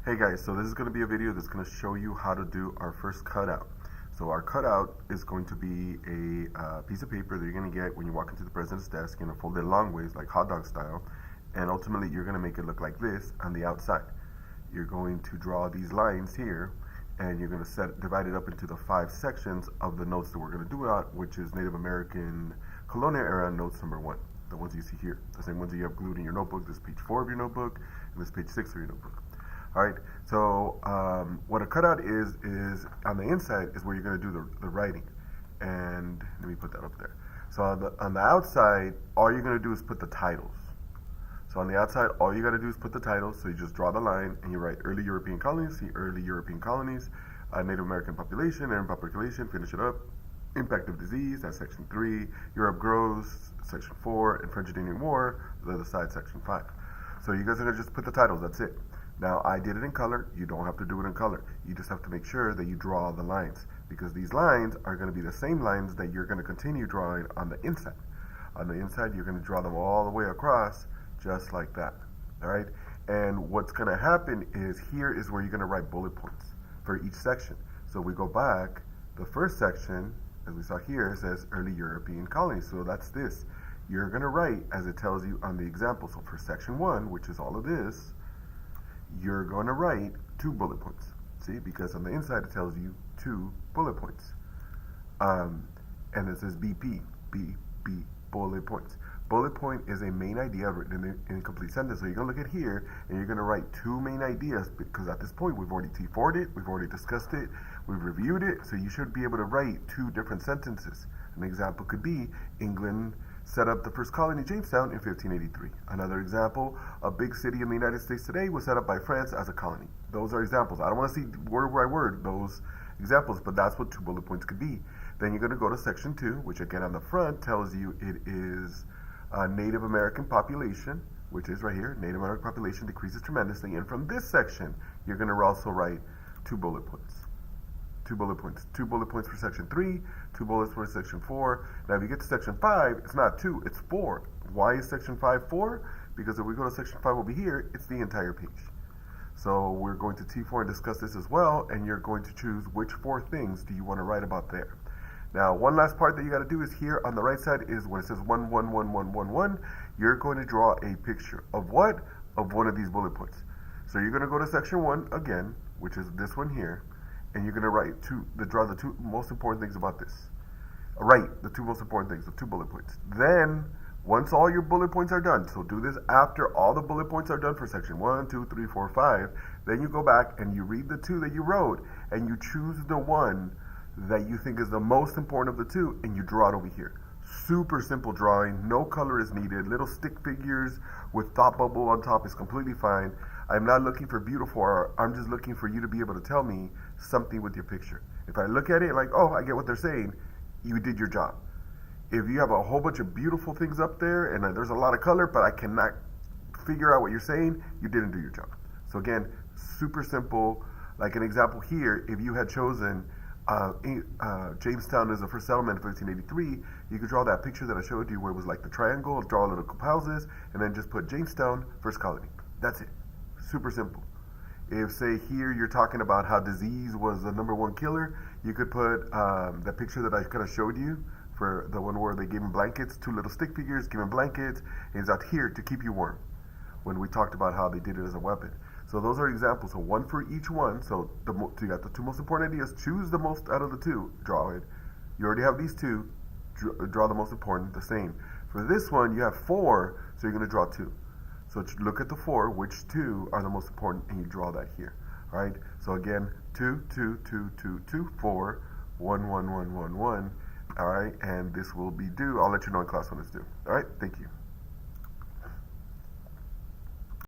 Hey guys, so this is going to be a video that's going to show you how to do our first cutout. So our cutout is going to be a piece of paper that you're going to get when you walk into the president's desk, fold it long ways like hot dog style, and ultimately you're going to make it look like this on the outside. You're going to draw these lines here, and you're going to divide it up into the 5 sections of the notes that we're going to do out, which is Native American Colonial era notes number 1. The ones you see here, the same ones that you have glued in your notebook. This is page 4 of your notebook, and this is page 6 of your notebook. All right, so what a cutout is on the inside is where you're going to do the writing. And let me put that up there. So on the outside, all you're going to do is put the titles. So on the outside, all you got to do is put the titles. So you just draw the line and you write early European colonies, see early European colonies, Native American population and population, finish it up. Impact of disease, that's section 3. Europe grows, section 4. And French-Indian War, the other side, section 5. So you guys are going to just put the titles, that's it. Now, I did it in color. You don't have to do it in color. You just have to make sure that you draw the lines, because these lines are going to be the same lines that you're going to continue drawing on the inside. On the inside, you're going to draw them all the way across, just like that. All right? And what's going to happen is here is where you're going to write bullet points for each section. So we go back. The first section, as we saw here, says early European colonies. So that's this. You're going to write as it tells you on the example. So for section 1, which is all of this, you're going to write 2 bullet points. See, because on the inside it tells you 2 bullet points. And it says BP, bullet points. Bullet point is a main idea written in a complete sentence. So you're going to look at here and you're going to write 2 main ideas, because at this point we've already T4'd it, we've already discussed it, we've reviewed it, so you should be able to write 2 different sentences. An example could be England set up the first colony, Jamestown, in 1583. Another example, a big city in the United States today was set up by France as a colony. Those are examples. I don't want to see word by word those examples, but that's what 2 bullet points could be. Then you're going to go to section 2, which again on the front tells you it is Native American population, which is right here. Native American population decreases tremendously. And from this section, you're going to also write 2 bullet points. 2 bullet points. 2 bullet points for section 3, 2 bullets for section 4. Now, if you get to section 5, it's not 2, it's 4. Why is section 5 4? Because if we go to section 5 over here, it's the entire page. So we're going to T4 and discuss this as well, and you're going to choose which 4 things do you want to write about there. Now, one last part that you got to do is here on the right side is when it says 1, 1, 1, 1, 1, 1, you're going to draw a picture of what? Of one of these bullet points. So you're going to go to section 1 again, which is this one here, and you're going to write draw the 2 most important things about this. Write the 2 most important things, the 2 bullet points. Then, once all your bullet points are done, so do this after all the bullet points are done for section 1, 2, 3, 4, 5, then you go back and you read the 2 that you wrote, and you choose the one that you think is the most important of the 2, and you draw it over here. Super simple drawing, no color is needed, little stick figures with thought bubble on top is completely fine. I'm not looking for beautiful art, I'm just looking for you to be able to tell me something with your picture. If I look at it like, oh, I get what they're saying, you did your job. If you have a whole bunch of beautiful things up there and there's a lot of color, but I cannot figure out what you're saying, you didn't do your job. So again, super simple. Like an example here, if you had chosen Jamestown as the first settlement in 1583, you could draw that picture that I showed you where it was like the triangle, draw little houses, and then just put Jamestown, first colony. That's it. Super simple. If, say, here you're talking about how disease was the #1 killer, you could put the picture that I kind of showed you for the one where they gave him blankets, 2 little stick figures, give him blankets, and he's out here to keep you warm, when we talked about how they did it as a weapon. So those are examples. So 1 for each one. So you got the 2 most important ideas. Choose the most out of the 2. Draw it. You already have these 2. Draw the most important. The same. For this one, you have 4. So you're going to draw 2. So look at the 4. Which 2 are the most important, and you draw that here. All right. So again, 2, 2, 2, 2, 2, 4, 1, 1, 1, 1, 1. All right. And this will be due. I'll let you know in class when it's due. All right. Thank you.